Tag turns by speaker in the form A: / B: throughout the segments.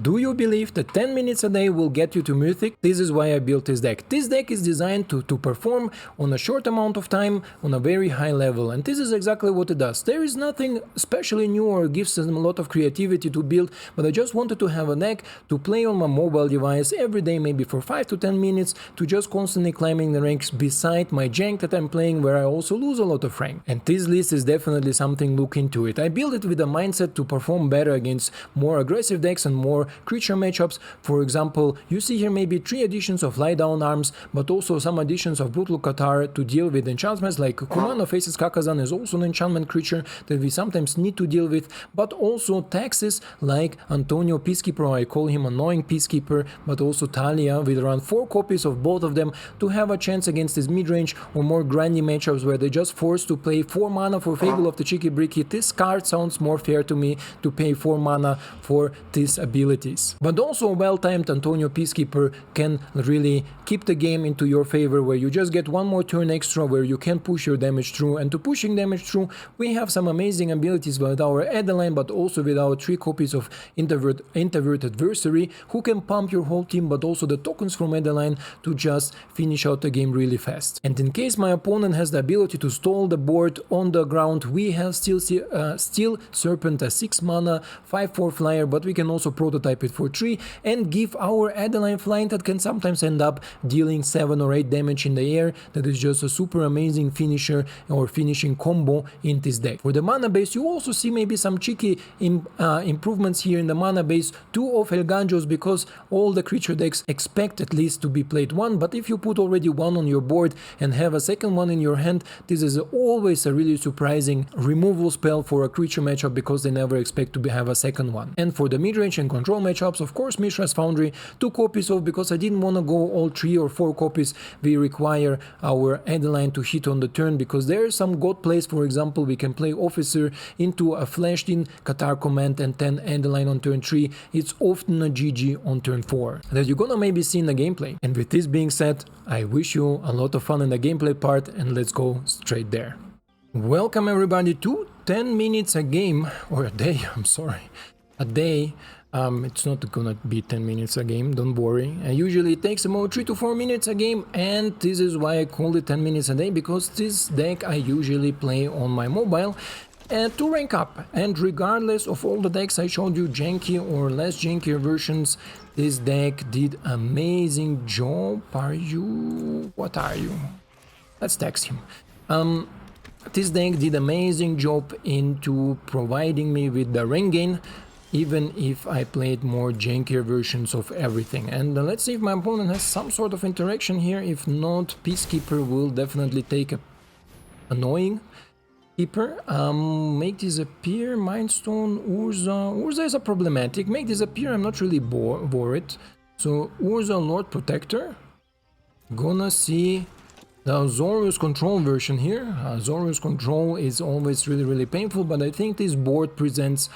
A: Do you believe that 10 minutes a day will get you to Mythic? This is why I built this deck. This deck is designed to perform on a short amount of time on a very high level, and this is exactly what it does. There is nothing especially new or gives them a lot of creativity to build, but I just wanted to have a deck to play on my mobile device every day, maybe for 5 to 10 minutes, to just constantly climbing the ranks beside my jank that I'm playing, where I also lose a lot of rank. And this list is definitely something, look into it. I built it with a mindset to perform better against more aggressive decks and more creature matchups. For example, you see here maybe 3 additions of lie down arms, but also some additions of Brutal Cathar to deal with enchantments, like Commando faces Kakazan is also an enchantment creature that we sometimes need to deal with, but also taxes like Anointed Peacekeeper, or I call him Anointed Peacekeeper, but also Thalia with around 4 copies of both of them to have a chance against this mid-range or more grindy matchups where they just forced to play 4 mana for Fable of the Cheeky Bricky. This card sounds more fair to me, to pay 4 mana for these abilities. But also a well-timed Anointed Peacekeeper can really keep the game into your favor, where you just get 1 more turn extra where you can push your damage through. And to pushing damage through, we have some amazing abilities with our Adeline, but also with our 3 copies of Intrepid Adversary, who can pump your whole team, but also the tokens from Adeline to just finish out the game really fast. And in case my opponent has the ability to stall the board on the ground, we have Steel Seraph, a 6 mana 5/4 flyer, but we can also prototype it for 3 and give our Adeline flying that can sometimes end up dealing 7 or 8 damage in the air. That is just a super amazing finisher or finishing combo in this deck. For the mana base, you also see maybe some cheeky improvements here in the mana base. 2 of Eiganjos, because all the creature decks expect at least to be played 1, but if you put already 1 on your board and have a second one in your hand, this is always a really surprising removal spell for a creature matchup, because they never expect to have a second one. And for the mid-range and control matchups, of course, Mishra's Foundry, 2 copies of, because I didn't want to go all 3 or 4 copies. We require our Adeline to hit on the turn, because there are some god plays. For example, we can play Officer into a flashed in Cathar Commando and 10 Adeline on turn 3. It's often a GG on turn 4 that you're gonna maybe see in the gameplay. And with this being said, I wish you a lot of fun in the gameplay part, and let's go straight there. Welcome everybody to 10 minutes a game, or a day, I'm sorry, a day. It's not gonna be 10 minutes a game, don't worry. Usually it takes about 3 to 4 minutes a game, and this is why I call it 10 minutes a day, because this deck I usually play on my mobile to rank up. And regardless of all the decks I showed you, janky or less janky versions, this deck did amazing job. What are you? Let's text him. This deck did amazing job into providing me with the rank gain, even if I played more jankier versions of everything. And let's see if my opponent has some sort of interaction here. If not, Peacekeeper will definitely take a annoying keeper. Make disappear, Mindstone, Urza is a problematic. Make disappear, I'm not really worried. So Urza, Lord Protector. Gonna see the Azorius Control version here. Azorius Control is always really painful, but I think this board presents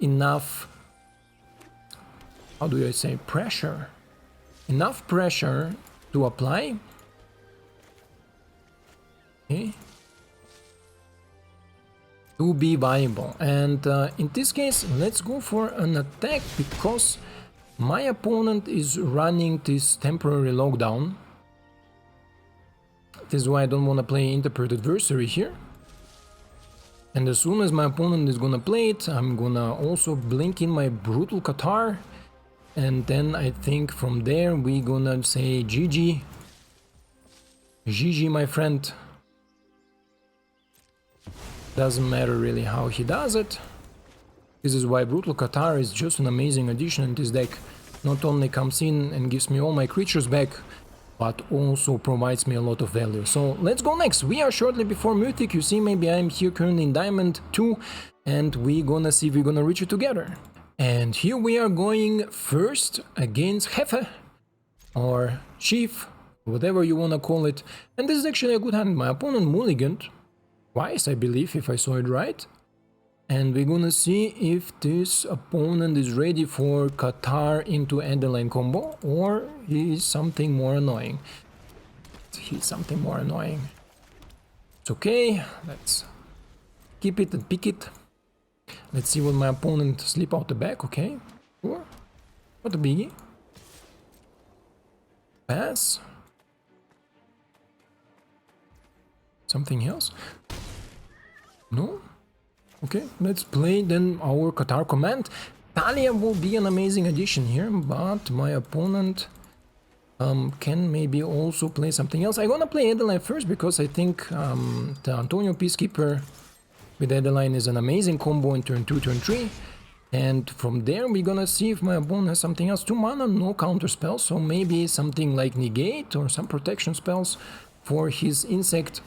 A: enough, how do I say, pressure, enough pressure to apply. Okay, to be viable. And in this case, let's go for an attack, because my opponent is running this temporary lockdown. This is why I don't want to play Intrepid Adversary here. And as soon as my opponent is gonna play it, I'm gonna also blink in my Brutal Cathar. And then I think from there we gonna say GG. GG, my friend. Doesn't matter really how he does it. This is why Brutal Cathar is just an amazing addition in this deck. Not only comes in and gives me all my creatures back, but also provides me a lot of value. So let's go next. We are shortly before Mythic. You see, maybe I'm here currently in Diamond 2, and we're gonna see if we're gonna reach it together. And here we are going first against Jefe, or Chief, whatever you wanna call it. And this is actually a good hand. My opponent mulliganed twice, I believe, if I saw it right. And we're gonna see if this opponent is ready for Cathar into Adeline combo, or he is something more annoying. He's something more annoying. It's okay, let's keep it and pick it. Let's see what my opponent slip out the back, okay, sure. What a biggie. Pass. Something else? No? Okay, let's play then our Cathar Command. Thalia will be an amazing addition here, but my opponent can maybe also play something else. I'm gonna play Adeline first because I think the Antonio Peacekeeper with Adeline is an amazing combo in turn 2, turn 3. And from there we're gonna see if my opponent has something else. 2 mana, no counter spells, so maybe something like Negate or some protection spells for his insect.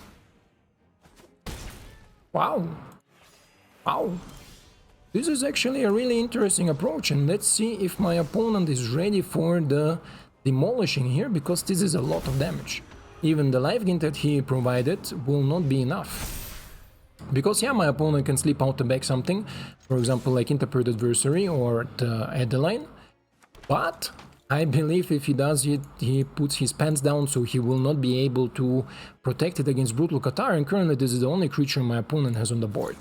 A: Wow. Wow. This is actually a really interesting approach, and let's see if my opponent is ready for the demolishing here, because this is a lot of damage. Even the life gain that he provided will not be enough. Because yeah, my opponent can sleep out to back something, for example like Intrepid Adversary or the Adeline, but I believe if he does it, he puts his pants down, so he will not be able to protect it against Brutal Cathar, and currently this is the only creature my opponent has on the board.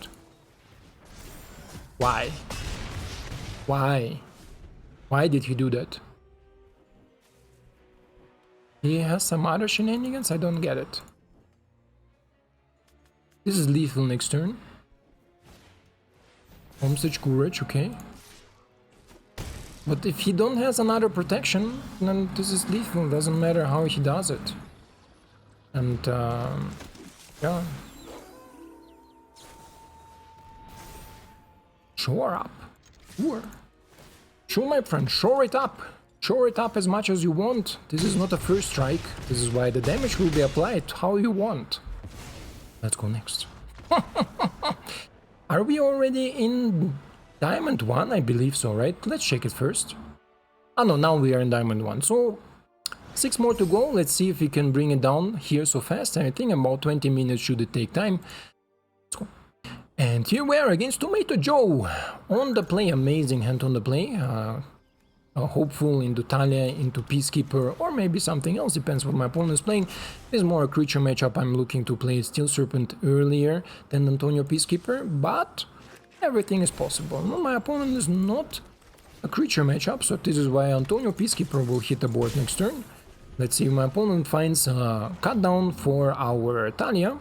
A: Why? Why? Why did he do that? He has some other shenanigans? I don't get it. This is lethal next turn. Homestage Courage, okay. But if he don't has another protection, then this is lethal, doesn't matter how he does it. And yeah. Shore up. Sure. Sure, my friend, shore it up. Shore it up as much as you want. This is not a first strike. This is why the damage will be applied how you want. Let's go next. Are we already in Diamond 1? I believe so, right? Let's check it first. Ah no, now we are in Diamond 1. So 6 more to go. Let's see if we can bring it down here so fast. I think about 20 minutes should it take time. Let's go. And here we are against Tomato Joe. On the play, amazing hand on the play. Hopeful into Thalia, into Peacekeeper, or maybe something else, depends what my opponent is playing. This is more a creature matchup. I'm looking to play Steel Serpent earlier than Antonio Peacekeeper, but everything is possible. No, my opponent is not a creature matchup, so this is why Antonio Peacekeeper will hit the board next turn. Let's see if my opponent finds a cut down for our Thalia,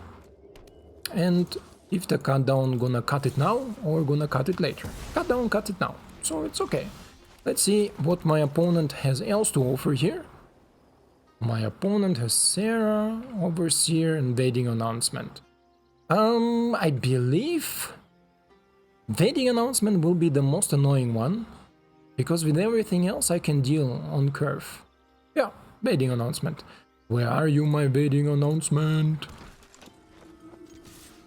A: and if the cut down gonna cut it now or gonna cut it later. Cut down, cut it now, so it's okay. Let's see what my opponent has else to offer here. My opponent has Sarah, Overseer, Invading Announcement. I believe Invading Announcement will be the most annoying one, because with everything else I can deal on curve. Yeah, Invading Announcement. Where are you, my Invading Announcement?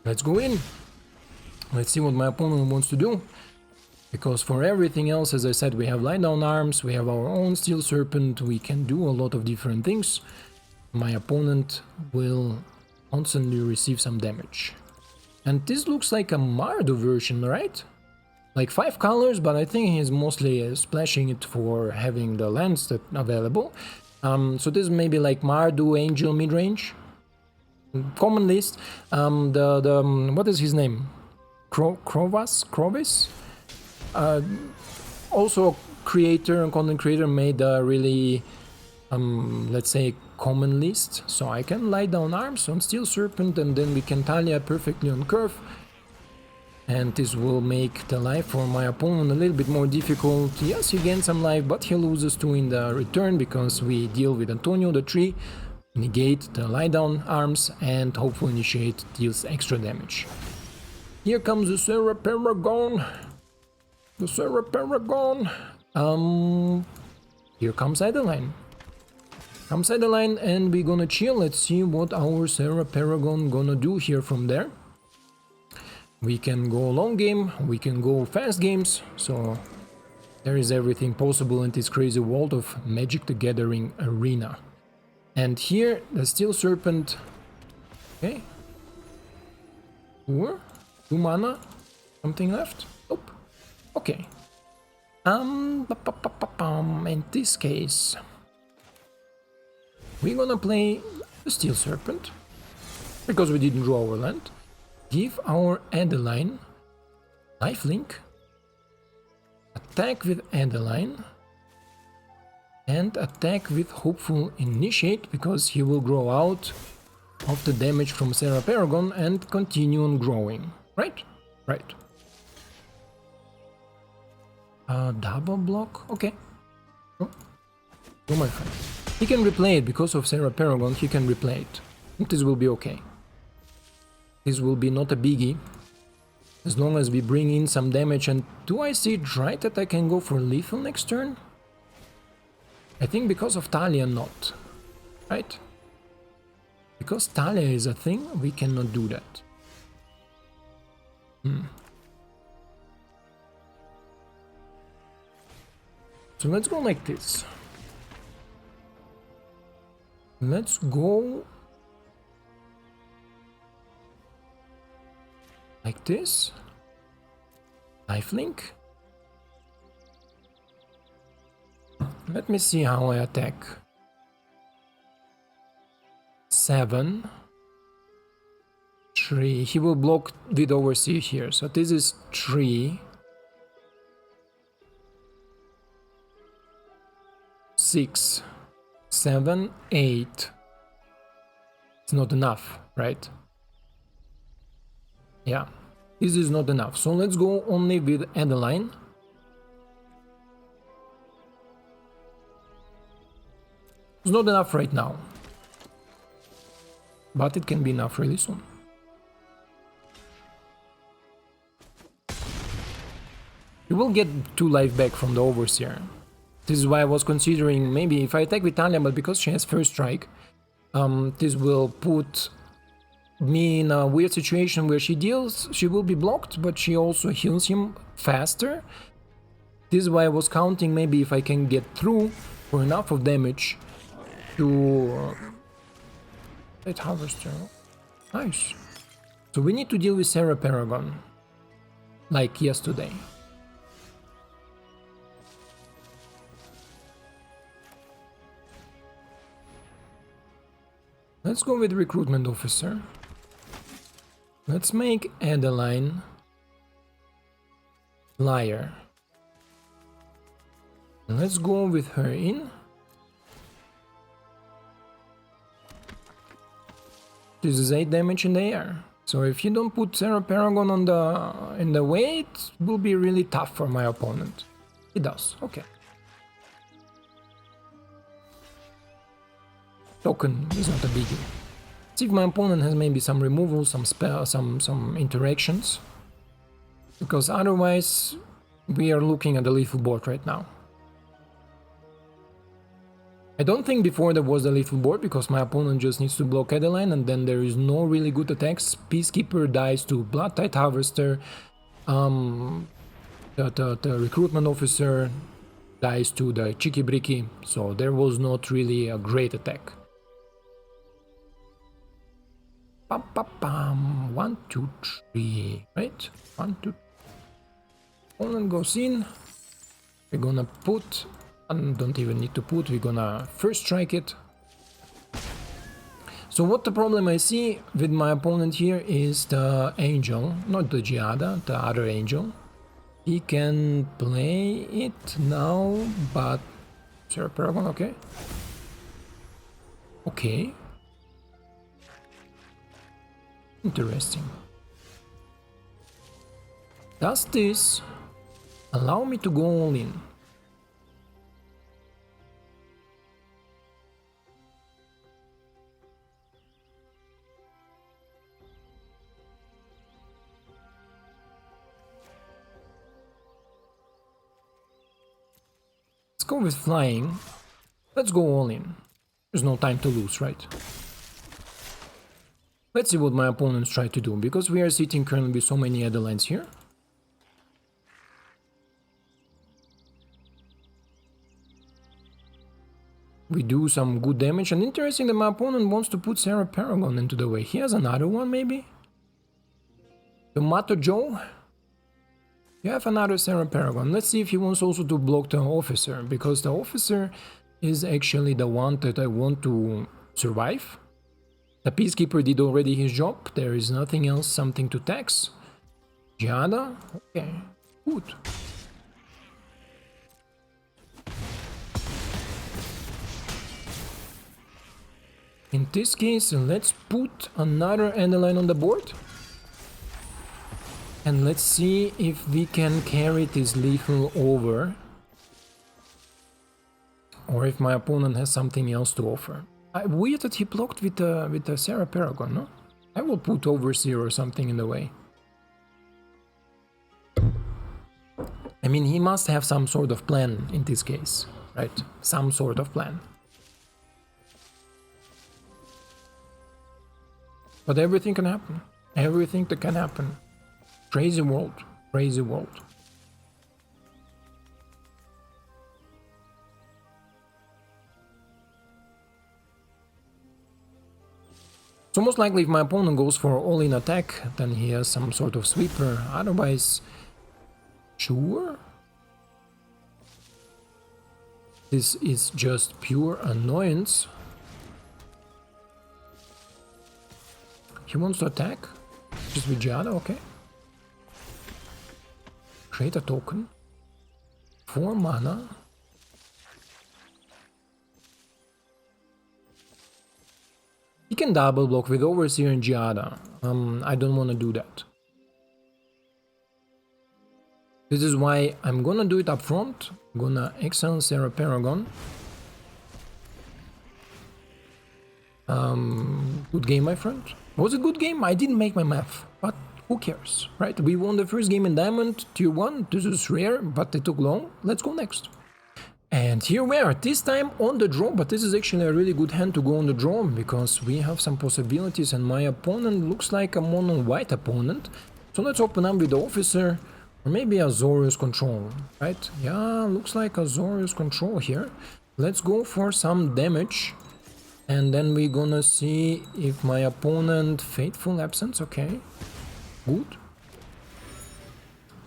A: Let's go in. Let's see what my opponent wants to do. Because for everything else, as I said, we have Lie Down Arms, we have our own Steel Serpent, we can do a lot of different things. My opponent will constantly receive some damage. And this looks like a Mardu version, right? Like 5 colors, but I think he's mostly splashing it for having the lands that available. So this may be like Mardu Angel midrange. Common list. What is his name? Crovis? Also creator and content creator made a really let's say common list, so I can Lie Down Arms on Steel Serpent, and then we can Thalia perfectly on curve, and this will make the life for my opponent a little bit more difficult. Yes, he gains some life, but he loses 2 in the return, because we deal with Antonio the 3, negate the Lie Down Arms, and hopefully initiate deals extra damage. Here comes the Sarah Paragon. The Sarah Paragon. Here comes Adeline. And we're gonna chill. Let's see what our Sarah Paragon gonna do here from there. We can go long game, we can go fast games, so there is everything possible in this crazy world of Magic the Gathering Arena. And here the Steel Serpent. Okay. 2 mana. Something left? Nope. Okay. In this case, we're gonna play the Steel Serpent, because we didn't draw our land. Give our Adeline lifelink. Attack with Adeline. And attack with Hopeful Initiate, because he will grow out of the damage from Serra Paragon and continue on growing. Right? Right. Double block? Okay. Oh, my friend. He can replay it because of Serra Paragon, he can replay it. This will be okay. This will be not a biggie. As long as we bring in some damage. And do I see it right that I can go for lethal next turn? I think because of Thalia not. Right? Because Thalia is a thing, we cannot do that. So let's go like this. Let's go like this. Lifelink. Let me see how I attack. 7. 3. He will block with Overseer here. So this is 3. 6. 7, 8. It's not enough, right? Yeah, this is not enough. So let's go only with Adeline. It's not enough right now, but it can be enough really soon. You will get 2 life back from the Overseer. This is why I was considering maybe if I attack with Thalia, but because she has first strike, this will put me in a weird situation where she will be blocked, but she also heals him faster. This is why I was counting maybe if I can get through for enough of damage to... Light Harvester. Nice. So we need to deal with Serra Paragon, like yesterday. Let's go with Recruitment Officer. Let's make Adeline Liar. And let's go with her in. This is 8 damage in the air. So if you don't put Serra Paragon on in the way, it will be really tough for my opponent. It does, okay. Token is not a biggie. See if my opponent has maybe some removal, some spell, some interactions. Because otherwise we are looking at the lethal board right now. I don't think before there was the lethal board because my opponent just needs to block Adeline and then there is no really good attacks. Peacekeeper dies to Blood-Tide Harvester. The Recruitment Officer dies to the Cheeky Bricky. So there was not really a great attack. 1, 2, 3, right? 1, 2. Opponent goes in. We're gonna put, and don't even need to put, we're gonna first strike it. So what the problem I see with my opponent here is the angel, not the Giada, the other angel. He can play it now, but Serra Paragon, okay. Okay. Interesting. Does this allow me to go all in? Let's go with flying. Let's go all in. There's no time to lose, right? Let's see what my opponents try to do, because we are sitting currently with so many Adelines here. We do some good damage, and interesting that my opponent wants to put Serra Paragon into the way. He has another one, maybe? Tomato Joe? You have another Serra Paragon. Let's see if he wants also to block the Officer, because the Officer is actually the one that I want to survive. The Peacekeeper did already his job. There is nothing else, something to tax. Giada? Okay, good. In this case, let's put another Adeline on the board. And let's see if we can carry this lethal over. Or if my opponent has something else to offer. Weird that he blocked with the Sarah Paragon, no? I will put Overseer or something in the way. I mean, he must have some sort of plan in this case, right? Some sort of plan. But everything can happen. Everything that can happen. Crazy world. Crazy world. So most likely if my opponent goes for all-in attack, then he has some sort of sweeper. Otherwise, sure. This is just pure annoyance. He wants to attack. Just with Giada, okay. Create a token. 4 mana. He can double block with Overseer and Giada. I don't want to do that. This is why I'm gonna do it up front. I'm gonna exile Sarah Paragon. Good game, my friend. Was it a good game? I didn't make my math, but who cares, right? We won the first game in Diamond, Tier 1. This is rare, but it took long. Let's go next. And here we are, this time on the draw, but this is actually a really good hand to go on the draw, because we have some possibilities and my opponent looks like a mono-white opponent. So let's open up with the Officer, or maybe Azorius Control, right? Yeah, looks like Azorius Control here. Let's go for some damage, and then we're gonna see if my opponent... Fateful Absence, okay, good.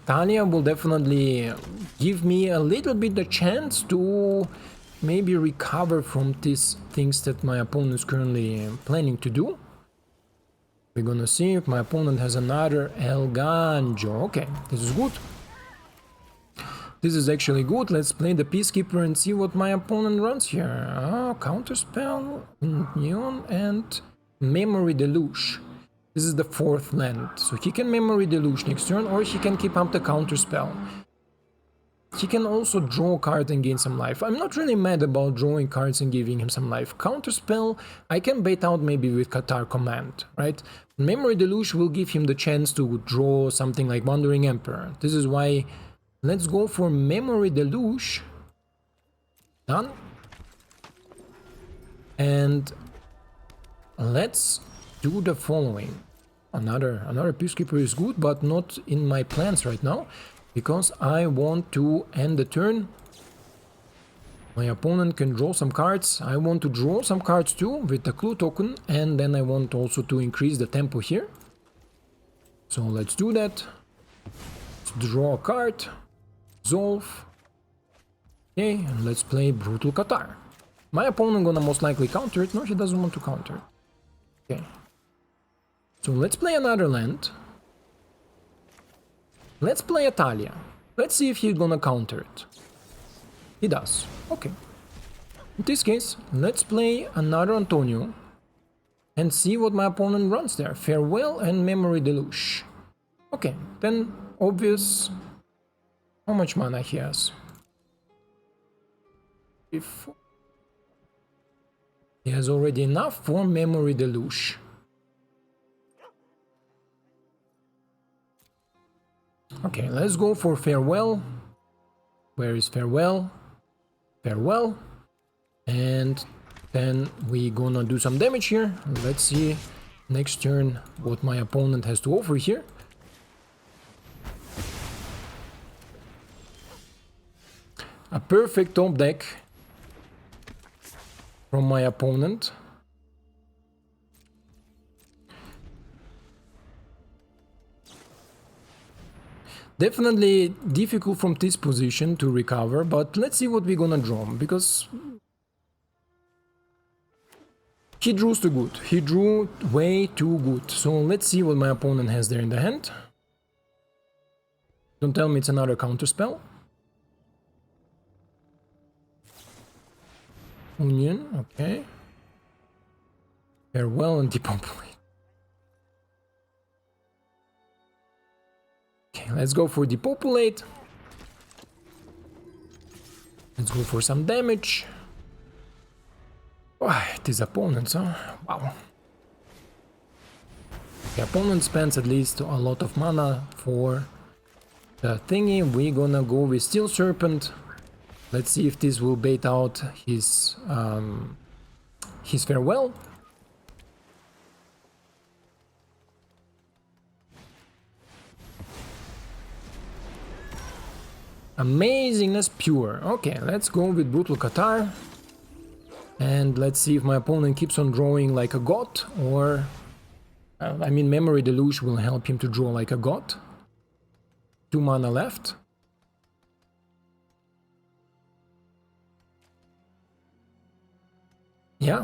A: Thalia will definitely give me a little bit the chance to maybe recover from these things that my opponent is currently planning to do. We're gonna see if my opponent has another Eiganjo. Okay, this is good. This is actually good. Let's play the Peacekeeper and see what my opponent runs here. Counterspell, Neon, and Memory Deluge. This is the 4th land, so he can Memory Deluge next turn, or he can keep up the Counterspell. He can also draw a card and gain some life. I'm not really mad about drawing cards and giving him some life. Counterspell, I can bait out maybe with Cathar Command, right? Memory Deluge will give him the chance to draw something like Wandering Emperor. This is why let's go for Memory Deluge. Done. And let's do the following. Another Peacekeeper is good, but not in my plans right now, because I want to end the turn. My opponent can draw some cards. I want to draw some cards too with the Clue token, and then I want also to increase the tempo here. So let's do that. Let's draw a card. Resolve. Okay, and let's play Brutal Cathar. My opponent gonna most likely counter it. No, he doesn't want to counter. Okay. So let's play another land. Let's play a Thalia. Let's see if he's gonna counter it. He does. Okay. In this case, let's play another Antonio and see what my opponent runs there. Farewell and Memory Deluge. Okay, then obvious. How much mana he has? If he has already enough for Memory Deluge. Okay, let's go for Farewell. Where is Farewell? Farewell. And then we gonna do some damage here. Let's see next turn what my opponent has to offer here. A perfect top deck from my opponent. Definitely difficult from this position to recover, but let's see what we're gonna draw, because he drew too good. He drew way too good. So let's see what my opponent has there in the hand. Don't tell me it's another counterspell. Union, okay. Farewell and depopulate. Okay, let's go for depopulate. Let's go for some damage. Oh, it is opponents, huh? Wow. The opponent spends at least a lot of mana for the thingy. We're gonna go with Steel Serpent. Let's see if this will bait out his farewell. Amazingness pure. Okay, let's go with Brutal Cathar. And let's see if my opponent keeps on drawing like a god, or... I mean, Memory Deluge will help him to draw like a god. 2 mana left. Yeah,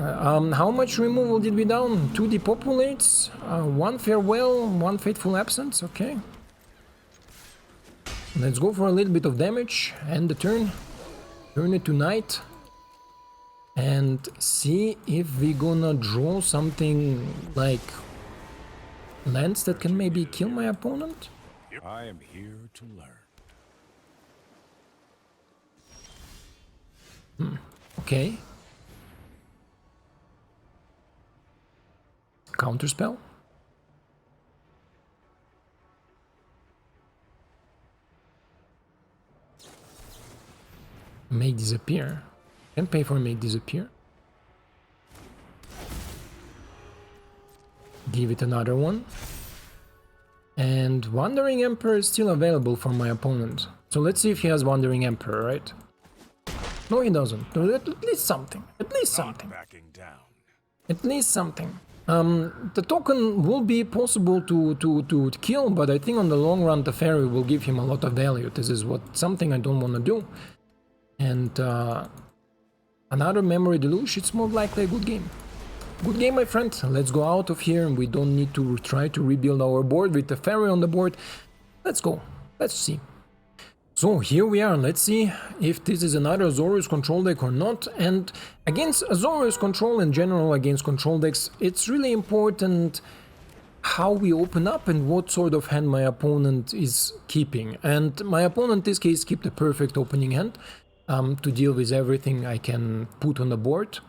A: how much removal did we down? 2 depopulates, 1 farewell, 1 fateful absence, okay. Let's go for a little bit of damage, end the turn. Turn it to night. And see if we're gonna draw something like lands that can maybe kill my opponent.
B: I am here to learn.
A: Okay. Counterspell. Make disappear. Can pay for make disappear. Give it another one. And Wandering Emperor is still available for my opponent. So let's see if he has Wandering Emperor, right? No, he doesn't. At least something. At least something.
B: Backing down.
A: At least something. The token will be possible to kill, but I think on the long run the fairy will give him a lot of value. This is something I don't want to do. And another Memory Deluge, it's more likely a good game. Good game, my friend. Let's go out of here, and we don't need to try to rebuild our board with the fairy on the board. Let's go. Let's see. So here we are. Let's see if this is another Azorius control deck or not. And against Azorius control in general, against control decks, it's really important how we open up and what sort of hand my opponent is keeping. And my opponent in this case kept the perfect opening hand to deal with everything I can put on the board.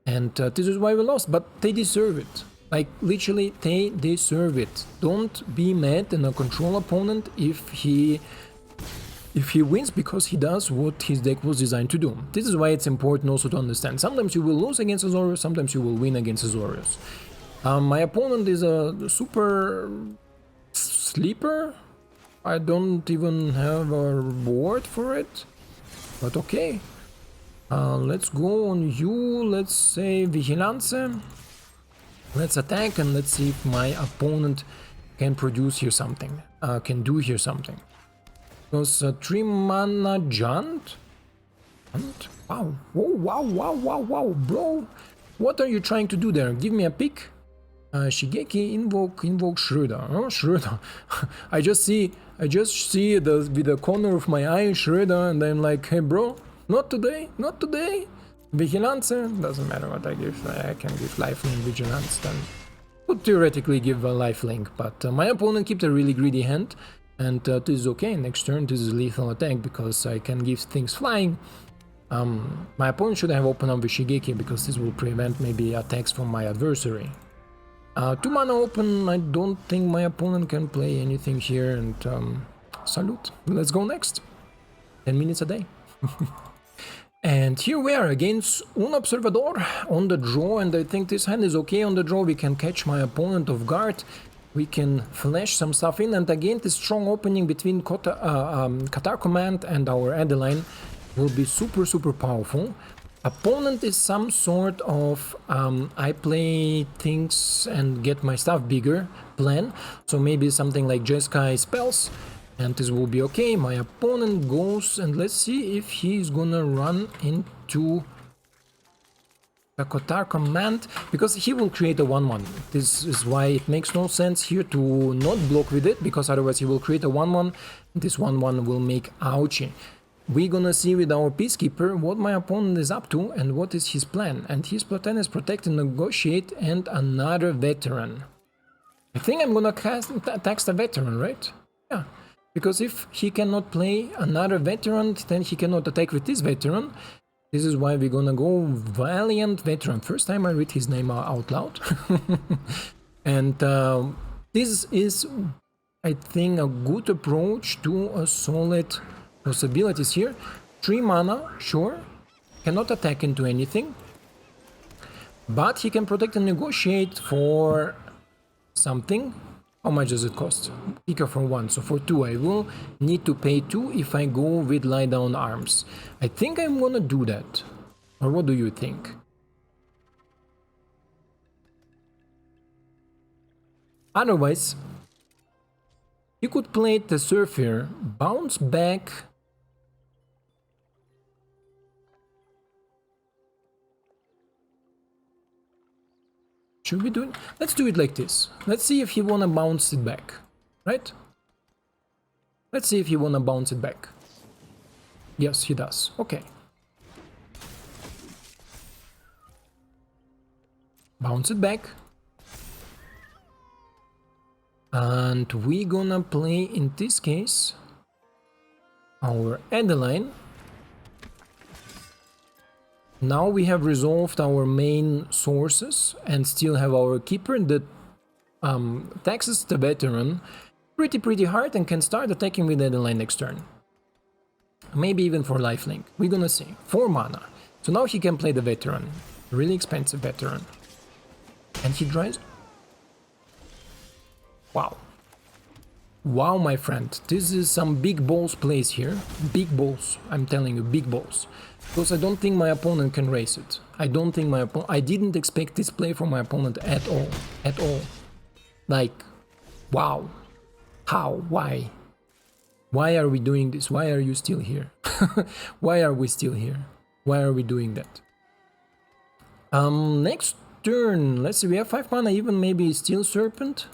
A: And this is why we lost, but they deserve it. Like, literally, they deserve it. Don't be mad at a control opponent if he wins, because he does what his deck was designed to do. This is why it's important also to understand. Sometimes you will lose against Azorius, sometimes you will win against Azorius. My opponent is a super sleeper. I don't even have a board for it, but okay. Let's go on you, let's say Vigilance. Let's attack and let's see if my opponent can produce here something, can do here something. Because 3 mana Jant? Wow, whoa, wow, bro. What are you trying to do there? Give me a pick. Shigeki, invoke Schroeder. Oh, Schroeder. I just see with the corner of my eye Schroeder, and I'm like, hey bro, not today, not today. Vigilance, doesn't matter what I give. I can give lifelink, Vigilance, then could theoretically give a lifelink, but my opponent keeps a really greedy hand, and this is okay. Next turn this is lethal attack because I can give things flying. My opponent should have opened up with Shigeki because this will prevent maybe attacks from my adversary. 2 mana open, I don't think my opponent can play anything here, and salute. Let's go next. 10 minutes a day. And here we are against Un Observador on the draw, and I think this hand is okay on the draw. We can catch my opponent off guard, we can flash some stuff in, and again this strong opening between Cathar Commando and our Adeline will be super powerful. Opponent is some sort of I play things and get my stuff bigger plan, so maybe something like Jeskai spells, and this will be okay. My opponent goes, and let's see if he's gonna run into the Cathar Commando, because he will create a 1/1. This is why it makes no sense here to not block with it, because otherwise he will create a 1/1, and this 1/1 will make ouchie. we're gonna see with our Peacekeeper what my opponent is up to and what is his plan. And his plan is Protect and Negotiate and another Veteran. I think I'm gonna tax the Veteran, right? Yeah, because if he cannot play another Veteran, then he cannot attack with this Veteran. This is why we're gonna go Valiant Veteran. First time I read his name out loud. And this is, I think, a good approach to a solid possibilities here. 3 mana, sure, cannot attack into anything, but he can protect and negotiate for something. How much does it cost? Picker for 1, so for 2 I will need to pay 2 if I go with Lie Down Arms. I think I'm gonna do that. Or what do you think? Otherwise, you could play the Surfer, bounce back. Should we do it? Let's do it like this. Let's see if he wanna bounce it back, right? Let's see if he wanna bounce it back. Yes, he does. Okay. Bounce it back. And we're gonna play, in this case, our Adeline. Now we have resolved our main sources and still have our Keeper that taxes the Veteran pretty hard and can start attacking with Adeline next turn. Maybe even for lifelink. We're gonna see. 4 mana. So now he can play the Veteran. Really expensive Veteran. And he drives... Wow. Wow, my friend. This is some big balls plays here. Big balls. I'm telling you, big balls. Because I don't think my opponent can race it. I don't think my opponent... I didn't expect this play from my opponent at all. At all. Like, wow. How? Why? Why are we doing this? Why are you still here? Why are we still here? Why are we doing that? Next turn. Let's see, we have 5 mana, even maybe Steel Serpent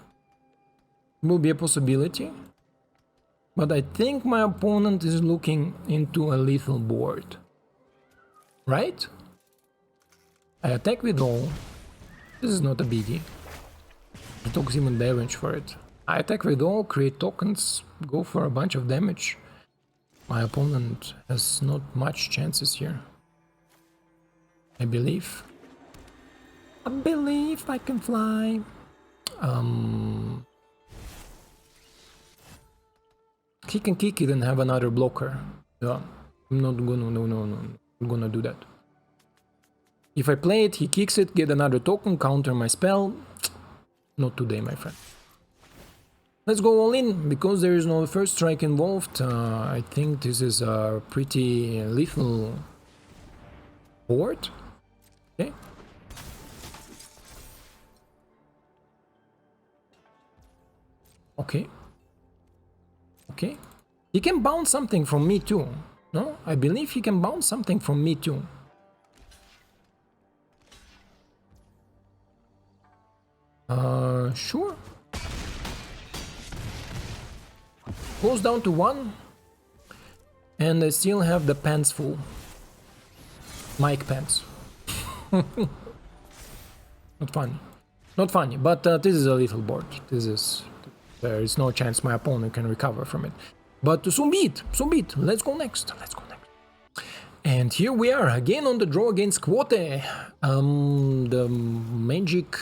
A: will be a possibility. But I think my opponent is looking into a lethal board. Right? I attack with all. This is not a biggie. He talks even damage for it. I attack with all, create tokens, go for a bunch of damage. My opponent has not much chances here. I believe. I believe I can fly. He can kick it and have another blocker. Yeah, I'm not gonna, no, I'm gonna do that. If I play it, he kicks it, get another token, counter my spell. Not today, my friend. Let's go all in, because there is no first strike involved. I think this is a pretty lethal board. Okay. Okay. Okay. He can bounce something from me too. No? I believe he can bounce something from me too. Sure. Goes down to 1. And I still have the pants full. Mic pants. Not funny. Not funny, but this is a little board. This is... There is no chance my opponent can recover from it. But so be it. So be it. Let's go next. Let's go next. And here we are again on the draw against Quote. The magic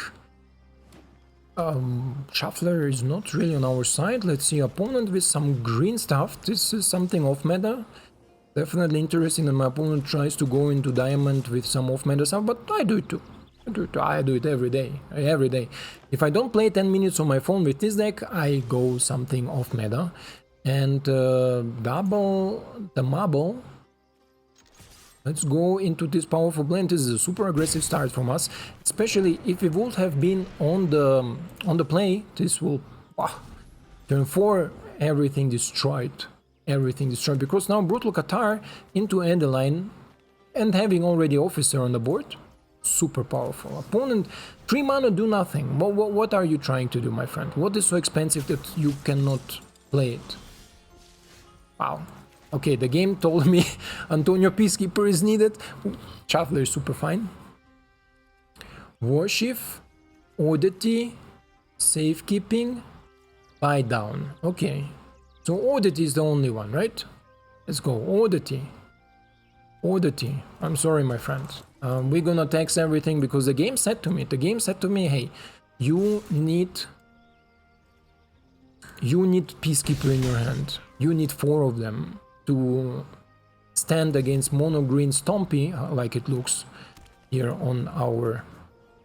A: shuffler is not really on our side. Let's see, opponent with some green stuff. This is something off meta. Definitely interesting that my opponent tries to go into diamond with some off meta stuff, but I do it too. I do it every day. If I don't play 10 minutes on my phone with this deck, I go something off meta. And double the marble. Let's go into this powerful blend. This is a super aggressive start from us, especially if we would have been on the play. This will turn 4, everything destroyed. Everything destroyed, because now Brutal Cathar into Adeline and having already Officer on the board. Super powerful. Opponent, 3 mana, do nothing. What are you trying to do, my friend? What is so expensive that you cannot play it? Wow. Okay, the game told me Antonio Peacekeeper is needed. Shuffler is super fine. Worship, Oddity, Safekeeping, Buy Down. Okay, so Oddity is the only one, right? Let's go, Oddity. Oddity. I'm sorry, my friends. We're gonna tax everything because the game said to me, hey, you need Peacekeeper in your hand. You need 4 of them to stand against mono green Stompy, like it looks here on our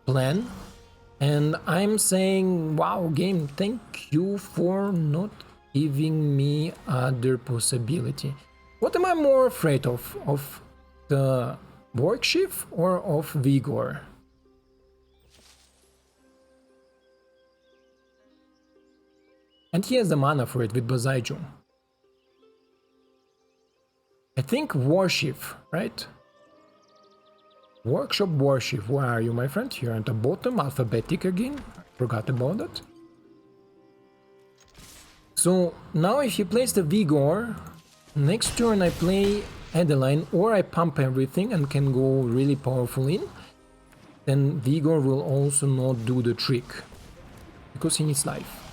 A: plan. And I'm saying, wow, game, thank you for not giving me other possibility. What am I more afraid of the Workship or of Vigor? And he has the mana for it with Bazaijo. I think Worship, right? Workshop Worship, where are you, my friend? Here at the bottom, alphabetic again. I forgot about that. So now if you place the Vigor, next turn I play Adeline, or I pump everything and can go really powerful in, then Vigor will also not do the trick, because he needs life.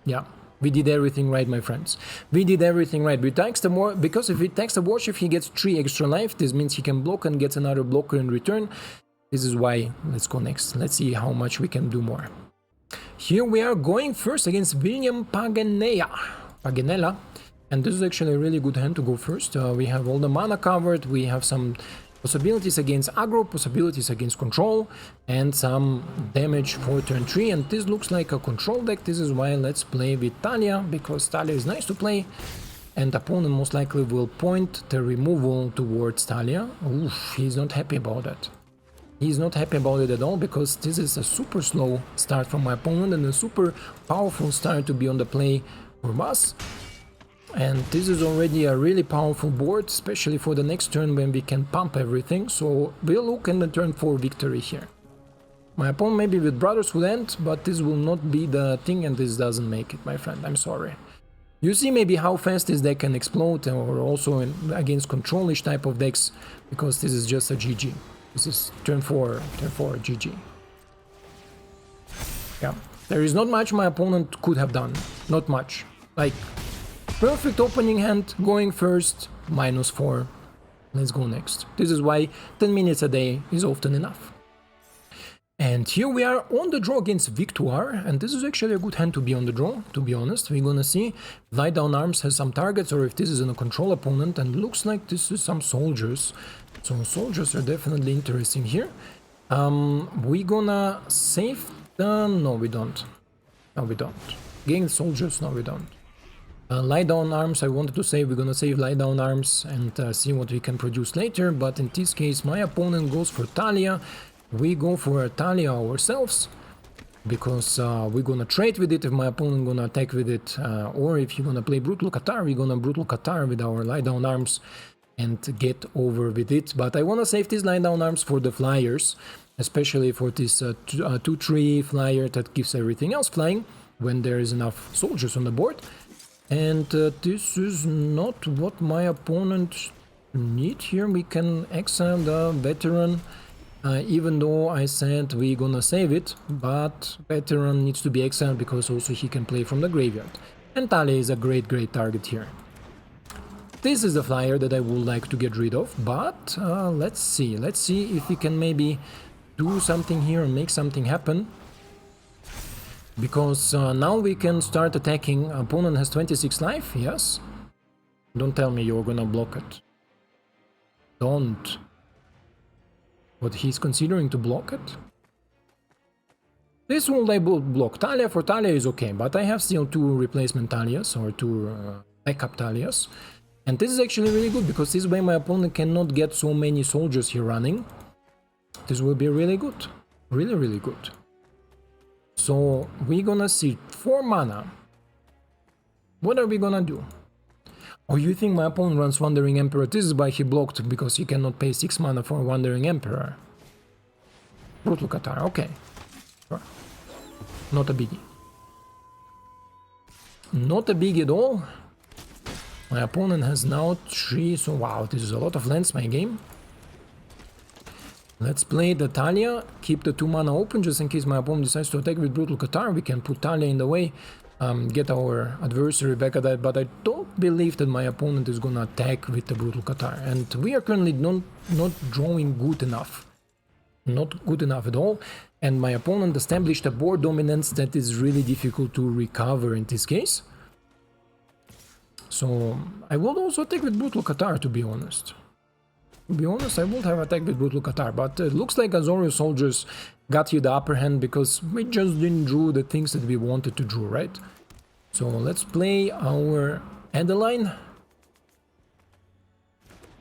A: Yeah. We did everything right, my friends. We did everything right. We tax the more, because if we tax the Worship, he gets 3 extra life. This means he can block and gets another blocker in return. This is why. Let's go next. Let's see how much we can do more. Here we are going first against William Paganella. And this is actually a really good hand to go first. We have all the mana covered. We have some possibilities against aggro, possibilities against control, and some damage for turn 3, and this looks like a control deck. This is why let's play with Thalia, because Thalia is nice to play, and opponent most likely will point the removal towards Thalia. Oof, he's not happy about that. He's not happy about it at all, because this is a super slow start from my opponent and a super powerful start to be on the play for us. And this is already a really powerful board, especially for the next turn when we can pump everything. So we'll look in the turn 4 victory here. My opponent maybe with Brothers will end, but this will not be the thing, and this doesn't make it, my friend. I'm sorry. You see maybe how fast this deck can explode, or also against control-ish type of decks, because this is just a GG. This is turn 4 GG. Yeah, there is not much my opponent could have done. Not much. Like, perfect opening hand, going first, -4. Let's go next. This is why 10 minutes a day is often enough. And here we are on the draw against Victoire, and this is actually a good hand to be on the draw, to be honest. We're gonna see if Lie Down Arms has some targets, or if this is in a control opponent, and looks like this is some soldiers. So soldiers are definitely interesting here. We're gonna save the... no, we don't. No, we don't. Gain soldiers? No, we don't. Lie Down Arms, I wanted to say we're gonna save Lie Down Arms and see what we can produce later, but in this case my opponent goes for Thalia. We go for Thalia ourselves, because we're gonna trade with it if my opponent gonna attack with it, or if you're gonna play Brutal Cathar, we're gonna Brutal Cathar with our Lie Down Arms and get over with it. But I wanna save these Lie Down Arms for the flyers, especially for this 2-3 flyer that gives everything else flying when there is enough soldiers on the board. And this is not what my opponent need here. We can exile the veteran, even though I said we're gonna save it, but veteran needs to be exiled because also he can play from the graveyard. And Thalia is a great target here. This is the flyer that I would like to get rid of, but let's see if we can maybe do something here and make something happen. Because now we can start attacking. Opponent has 26 life, yes. Don't tell me you're gonna block it. Don't. But he's considering to block it? This will block Thalia. For Thalia is okay, but I have still 2 replacement Thalias, or 2 backup Thalias. And this is actually really good, because this way my opponent cannot get so many soldiers here running. This will be really good. Really good. So we're gonna see 4 mana. What are we gonna do? Or you think my opponent runs Wandering Emperor? This is why he blocked, because he cannot pay 6 mana for Wandering Emperor. Brutal Cathar, okay. Sure. Not a biggie. not a big at all. My opponent has now 3, so wow, this is a lot of lands, my game. Let's play the Thalia, keep the 2 mana open just in case my opponent decides to attack with Brutal Cathar. We can put Thalia in the way, get our adversary back at that, but I don't believe that my opponent is gonna attack with the Brutal Cathar. And we are currently not drawing good enough. Not good enough at all. And my opponent established a board dominance that is really difficult to recover in this case. So I will also attack with Brutal Cathar, to be honest. To be honest, I would have attacked with Brutal Cathar, but it looks like Azorius soldiers got you the upper hand because we just didn't draw the things that we wanted to draw, right? So let's play our Adeline.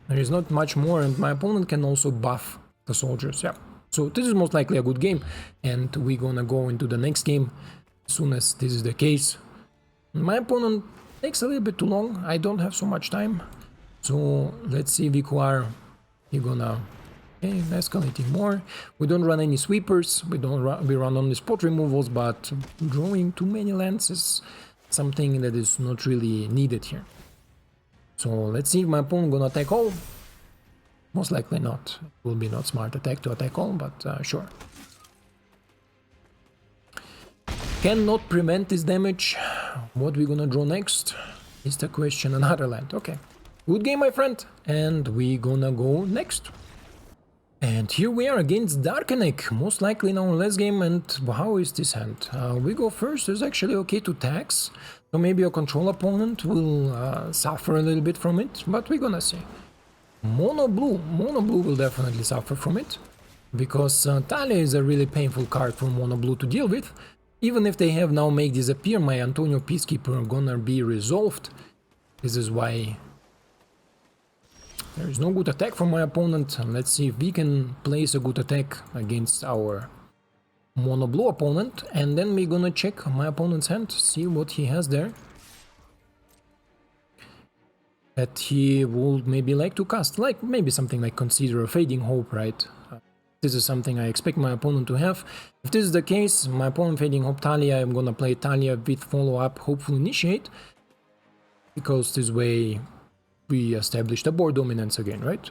A: There is not much more, and my opponent can also buff the soldiers, yeah. So this is most likely a good game, and we're gonna go into the next game as soon as this is the case. My opponent takes a little bit too long, I don't have so much time. So let's see, Vikuar, you're gonna... Okay, escalating more. We don't run any sweepers, we run only spot removals, but drawing too many lands is something that is not really needed here. So let's see if my opponent gonna attack all. Most likely not. It will be not smart attack to attack all, but sure. Cannot prevent this damage. What we gonna draw next is the question. Another land. Okay. Good game, my friend. And we gonna go next. And here we are against Darkenek, most likely in our last game. And how is this hand? We go first. It's actually okay to tax. So maybe your control opponent will suffer a little bit from it, but we're gonna see. Mono blue will definitely suffer from it, because Thalia is a really painful card for mono blue to deal with. Even if they have now make disappear my Anointed Peacekeeper gonna be resolved. This is why there is no good attack from my opponent. Let's see if we can place a good attack against our mono blue opponent, and then we're gonna check my opponent's hand, see what he has there that he would maybe like to cast, like maybe something like Consider a Fading Hope, right? This is something I expect my opponent to have. If this is the case, my opponent Fading Hope Thalia, I'm gonna play Thalia with follow-up Hopeful Initiate, because this way we establish the board dominance again, right?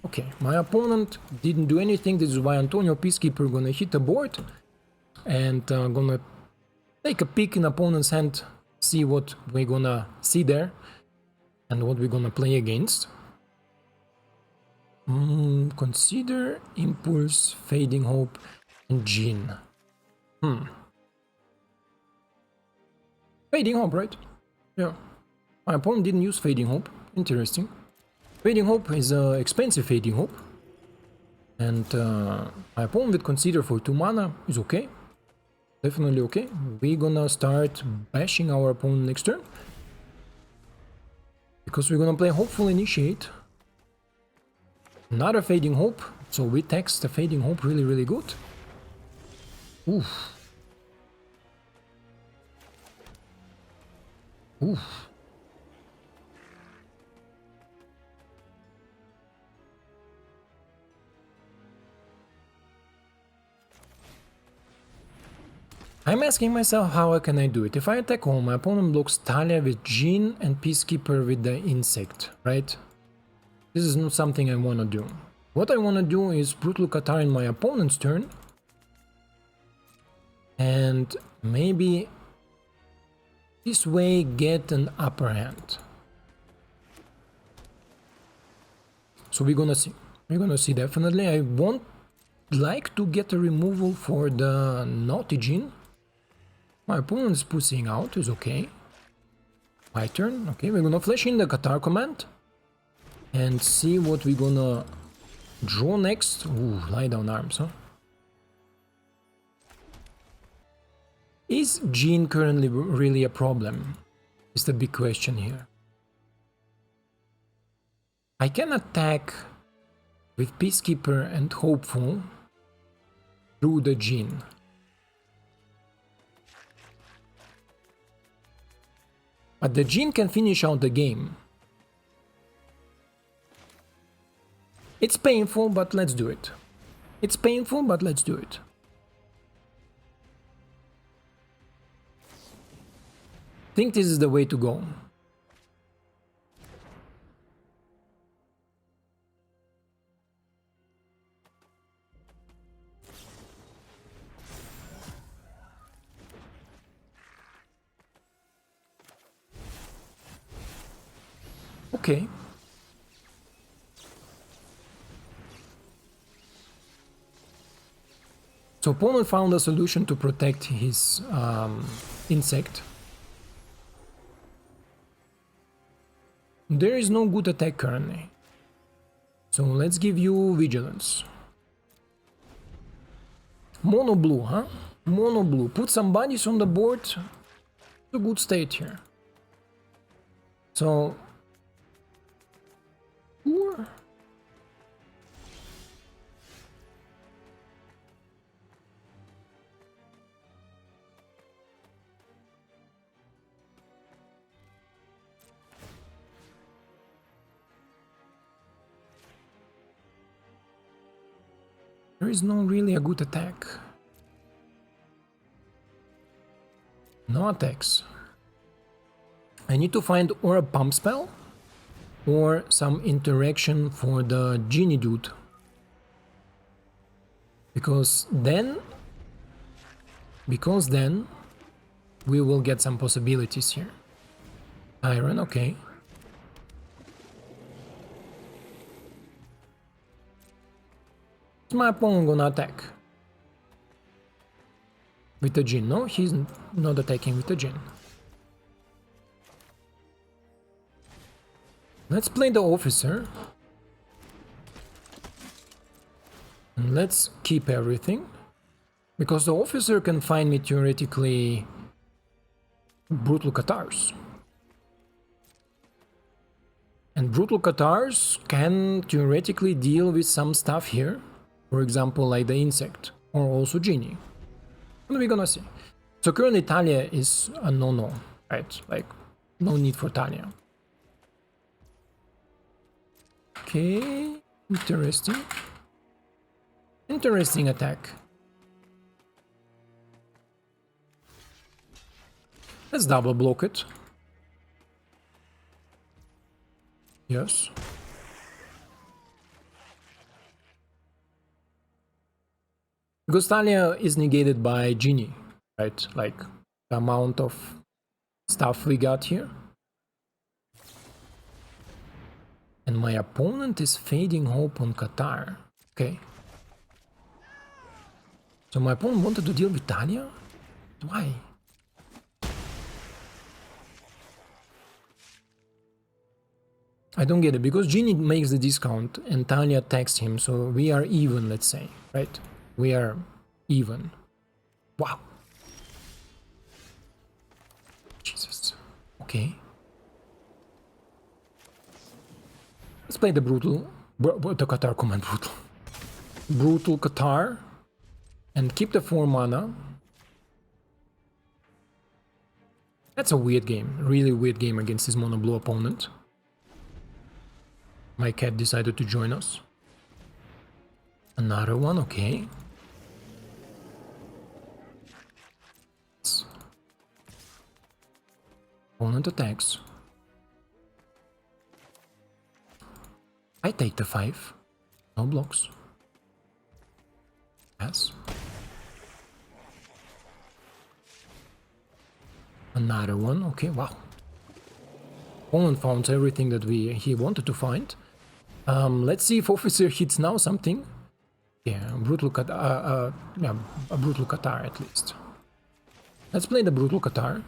A: Okay, my opponent didn't do anything. This is why Anointed Peacekeeper gonna hit the board and gonna take a peek in opponent's hand, see what we're gonna see there and what we're gonna play against. Consider, Impulse, Fading Hope, and Jinn. Fading Hope, right? Yeah. My opponent didn't use Fading Hope. Interesting. Fading Hope is an expensive Fading Hope. And my opponent with Consider for 2 mana is okay. Definitely okay. We're gonna start bashing our opponent next turn. Because we're gonna play Hopeful Initiate. Another Fading Hope. So we tax the Fading Hope really good. Oof. Oof. I'm asking myself how can I do it. If I attack all, my opponent blocks Thalia with Jinn and Peacekeeper with the Insect, right? This is not something I want to do. What I want to do is Brutal Cathar in my opponent's turn. And maybe this way get an upper hand. So we're gonna see. We're gonna see definitely. I won't like to get a removal for the Naughty Jinn. My opponent's pushing out, is okay. My turn, okay, we're gonna flash in the Cathar Command and see what we're gonna draw next. Ooh, lie down arms, huh? Is Jinn currently really a problem? Is the big question here. I can attack with Peacekeeper and Hopeful through the Jinn. But the Jinn can finish out the game. It's painful, but let's do it. It's painful, but let's do it. think this is the way to go. Okay. So opponent found a solution to protect his insect. There is no good attack currently. So let's give you vigilance. Mono blue, huh? Mono blue. Put some bodies on the board. It's a good state here. So... Sure. There is no really a good attack. No attacks. I need to find or a pump spell or some interaction for the genie dude. Because then we will get some possibilities here. Iron, okay. Is my opponent gonna attack? With the Jinn? No, he's not attacking with the Jinn. Let's play the officer. And let's keep everything. Because the officer can find me theoretically Brutal Cathars. And Brutal Cathars can theoretically deal with some stuff here. For example, like the insect, or also genie. What are we gonna see? So currently Thalia is a no-no, right? Like, no need for Thalia. Okay, interesting. Interesting attack. Let's double block it. Yes. Because Thalia is negated by Genie, right? Like the amount of stuff we got here. And my opponent is Fading Hope on Cathar. Okay. So my opponent wanted to deal with Thalia? Why? I don't get it, because Genie makes the discount and Thalia attacks him, so we are even, let's say, right? We are even. Wow. Jesus. Okay. Let's play the the Cathar Command Brutal. Brutal Cathar. And keep the 4 mana. That's a weird game. Really weird game against his mono blue opponent. My cat decided to join us. Another one, okay. Opponent attacks. I take the 5. No blocks. Yes. Another one, okay, wow. Opponent found everything that he wanted to find. Let's see if Officer hits now something. Yeah, Brutal Cathar, yeah, a Brutal Cathar at least. Let's play the Brutal Cathar.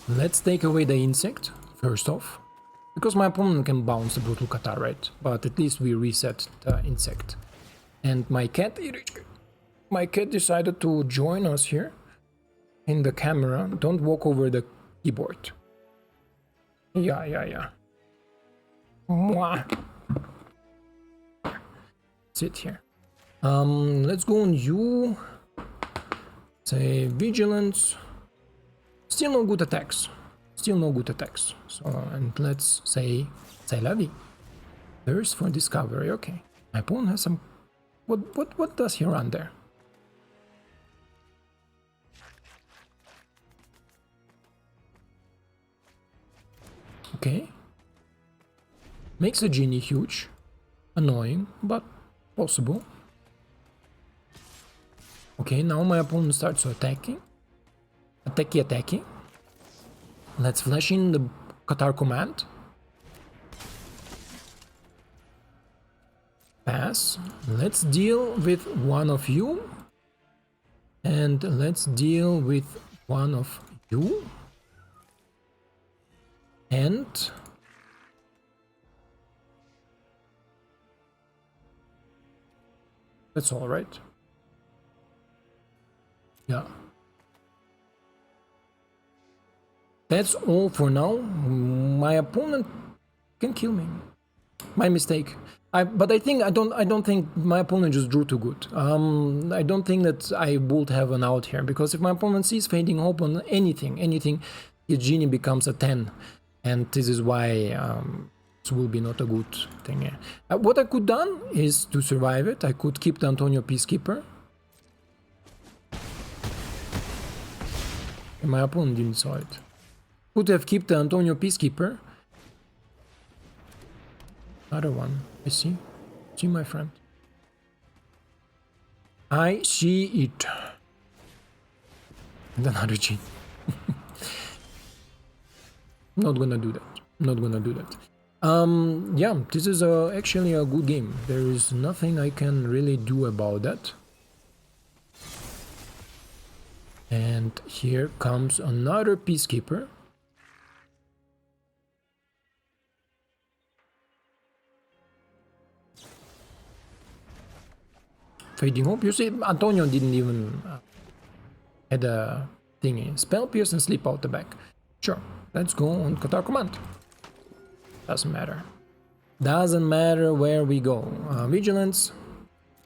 A: Let's take away the insect, first off. Because my opponent can bounce the Brutal Cathar, right? But at least we reset the insect. And my cat decided to join us here. In the camera. Don't walk over the keyboard. Yeah. Mwah. Sit here. Let's go on you. Say vigilance. Still no good attacks. So, and let's say la vie. Thirst for discovery, okay. My opponent has some... What does he run there? Okay. Makes the genie huge. Annoying, but possible. Okay, now my opponent starts attacking. Attacking. Let's flash in the Cathar Command. Pass. Let's deal with one of you. And let's deal with one of you. And that's all right. Yeah. That's all for now. My opponent can kill me. My mistake. But I don't think my opponent just drew too good. I don't think that I would have an out here, because if my opponent sees Fading Hope on anything, his genie becomes a 10, and this is why it will be not a good thing here. What I could done is to survive it. I could keep the Antonio Peacekeeper. And my opponent didn't saw it. Could have kept the Antonio Peacekeeper. Another one. I see. See, my friend. I see it. And another gene. Not gonna do that. Not gonna do that. Yeah, this is actually a good game. There is nothing I can really do about that. And here comes another Peacekeeper. Fading Hope. You see, Antonio didn't even had a thingy. Spell Pierce and Sleep out the back. Sure, let's go on Cathar Command. Doesn't matter. Doesn't matter where we go. Vigilance.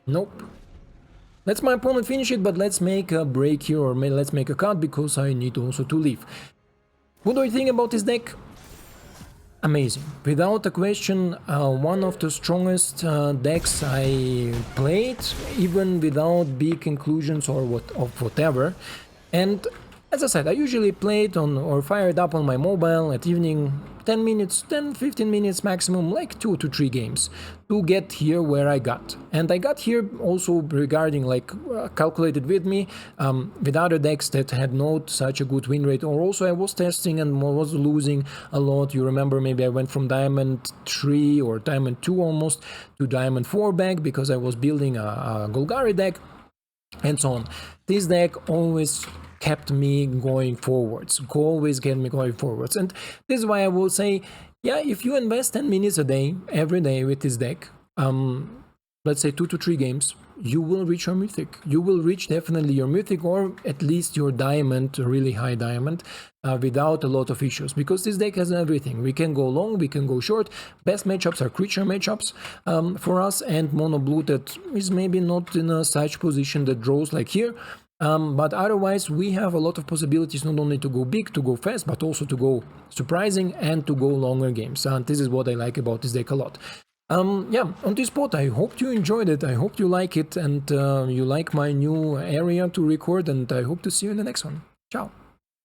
A: Nope. Let's my opponent finish it, but let's make a break here, or let's make a cut, because I need also to leave. What do I think about this deck? Amazing. Without a question, one of the strongest decks I played, even without big conclusions or whatever. And as I said, I usually play it on or fire it up on my mobile at evening, 10 minutes, 10-15 minutes maximum, like 2 to 3 games to get here where I got. And I got here also regarding like calculated with me with other decks that had not such a good win rate, or also I was testing and was losing a lot. You remember, maybe I went from Diamond 3 or Diamond 2 almost to Diamond 4 back because I was building a Golgari deck and so on. This deck always kept me going forwards, always get me going forwards. And this is why I will say, yeah, if you invest 10 minutes a day, every day with this deck, let's say 2 to 3 games, you will reach your mythic. You will reach definitely your mythic, or at least your diamond, really high diamond, without a lot of issues. Because this deck has everything. We can go long, we can go short. Best matchups are creature matchups for us, and mono blue that is maybe not in a such position that draws like here. But otherwise, we have a lot of possibilities, not only to go big, to go fast, but also to go surprising and to go longer games. And this is what I like about this deck a lot. Yeah, on this spot, I hope you enjoyed it. I hope you like it, and you like my new area to record, and I hope to see you in the next one. Ciao.